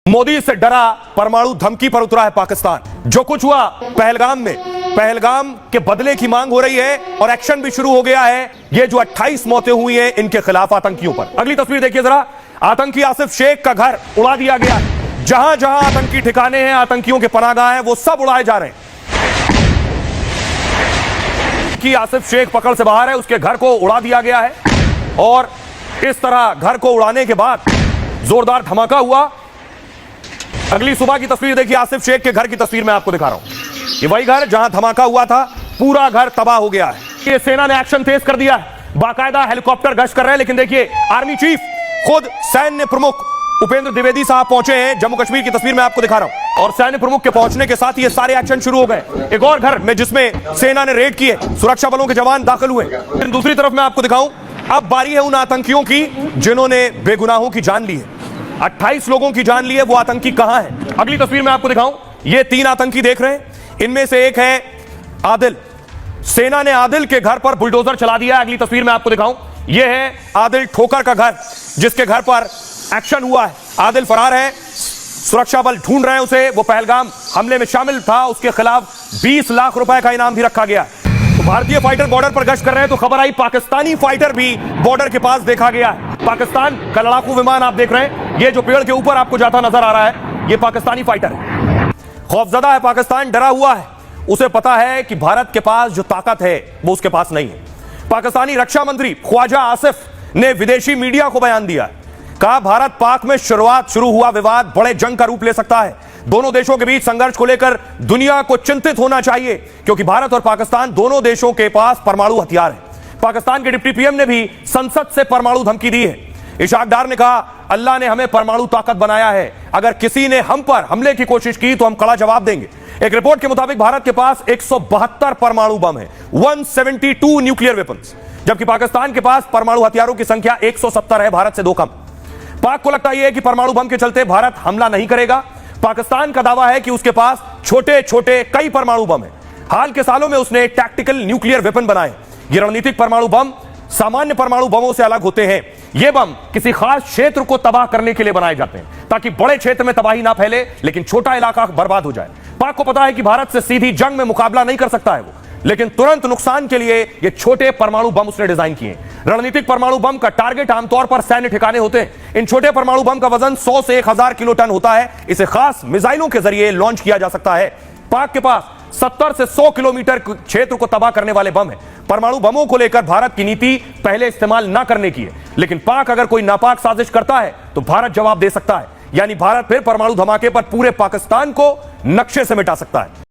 मोदी से डरा परमाणु धमकी पर उतरा है पाकिस्तान। जो कुछ हुआ पहलगाम में, पहलगाम के बदले की मांग हो रही है और एक्शन भी शुरू हो गया है। ये जो 28 मौतें हुई हैं इनके खिलाफ आतंकियों पर। अगली तस्वीर देखिए जरा। आतंकी आसिफ शेख का घर उड़ा दिया गया। जहां जहां आतंकी ठिकाने हैं, आतंकियों के पनाहगाह हैं, वो सब उड़ाए जा रहे हैं। कि आसिफ शेख पकड़ से बाहर है, उसके घर को उड़ा दिया गया है और इस तरह घर को उड़ाने के बाद जोरदार धमाका हुआ। अगली सुबह की तस्वीर देखिए, आसिफ शेख के घर की तस्वीर मैं आपको दिखा रहा हूं। ये वही घर जहां धमाका हुआ था, पूरा घर तबाह हो गया है। ये सेना ने एक्शन तेज कर दिया है, बाकायदा हेलीकॉप्टर गश्त कर रहे हैं। लेकिन देखिए, आर्मी चीफ खुद सैन्य प्रमुख उपेंद्र द्विवेदी साहब पहुंचे हैं। जम्मू कश्मीर की तस्वीर मैं आपको दिखा रहा हूं और सैन्य प्रमुख के पहुंचने के साथ ये सारे एक्शन शुरू हो गए। एक और घर में जिसमें सेना ने रेड किए, सुरक्षा बलों के जवान दाखिल हुए। फिर दूसरी तरफ मैं आपको दिखाऊं, अब बारी है उन आतंकियों की जिन्होंने बेगुनाहों की जान ली है। 28 लोगों की जान ली है, वो आतंकी कहां है? अगली तस्वीर में आपको दिखाऊं, ये 3 आतंकी देख रहे हैं। इनमें से एक है आदिल। सेना ने आदिल के घर पर बुलडोजर चला दिया। अगली तस्वीर में आपको दिखाऊं, ये है आदिल ठोकर का घर, जिसके घर पर एक्शन हुआ है। आदिल फरार है, सुरक्षा बल ढूंढ रहे हैं उसे। वो पहलगाम हमले में शामिल था, उसके खिलाफ 20 लाख रुपए का इनाम भी रखा गया। तो भारतीय फाइटर बॉर्डर पर गश्त कर रहे हैं तो खबर आई पाकिस्तानी फाइटर भी बॉर्डर के पास देखा गया है। पाकिस्तान का लड़ाकू विमान आप देख रहे हैं, ये जो पेड़ के ऊपर आपको जाता नजर आ रहा है, ये पाकिस्तानी फाइटर है। खौफजदा है पाकिस्तान, डरा हुआ है। उसे पता है कि भारत के पास जो ताकत है वो उसके पास नहीं है। पाकिस्तानी रक्षा मंत्री ख्वाजा आसिफ ने विदेशी मीडिया को बयान दिया, कहा भारत पाक में शुरू हुआ विवाद बड़े जंग का रूप ले सकता है। दोनों देशों के बीच संघर्ष को लेकर दुनिया को चिंतित होना चाहिए, क्योंकि भारत और पाकिस्तान दोनों देशों के पास परमाणु हथियार है। पाकिस्तान के डिप्टी पीएम ने भी संसद से परमाणु धमकी दी है। इशाक डार ने कहा, अल्लाह ने हमें परमाणु ताकत बनाया है, अगर किसी ने हम पर हमले की कोशिश की तो हम कड़ा जवाब देंगे। एक रिपोर्ट के मुताबिक भारत के पास 172 परमाणु बम है, 172 न्यूक्लियर वेपन्स, जबकि पाकिस्तान के पास परमाणु हथियारों की संख्या 170 है, भारत से 2 कम। पाक को लगता यह है कि परमाणु बम के चलते भारत हमला नहीं करेगा। पाकिस्तान का दावा है कि उसके पास छोटे छोटे कई परमाणु बम है। हाल के सालों में उसने टैक्टिकल न्यूक्लियर वेपन बनाए। ये रणनीतिक परमाणु बम सामान्य परमाणु बमों से अलग होते हैं। ये बम किसी खास क्षेत्र को तबाह करने के लिए बनाए जाते हैं, ताकि बड़े क्षेत्र में तबाही ना फैले लेकिन छोटा इलाका बर्बाद हो जाए। पाक को पता है कि भारत से सीधी जंग में मुकाबला नहीं कर सकता है वो, लेकिन तुरंत नुकसान के लिए ये छोटे परमाणु बम उसने डिजाइन किए। रणनीतिक परमाणु बम का टारगेट आमतौर पर सैन्य ठिकाने होते हैं। इन छोटे परमाणु बम का वजन 100 से 1000 किलो टन होता है। इसे खास मिसाइलों के जरिए लॉन्च किया जा सकता है। पाक के पास 70 से 100 किलोमीटर क्षेत्र को तबाह करने वाले बम है। परमाणु बमों को लेकर भारत की नीति पहले इस्तेमाल ना करने की है, लेकिन पाक अगर कोई नापाक साजिश करता है तो भारत जवाब दे सकता है। यानी भारत फिर परमाणु धमाके पर पूरे पाकिस्तान को नक्शे से मिटा सकता है।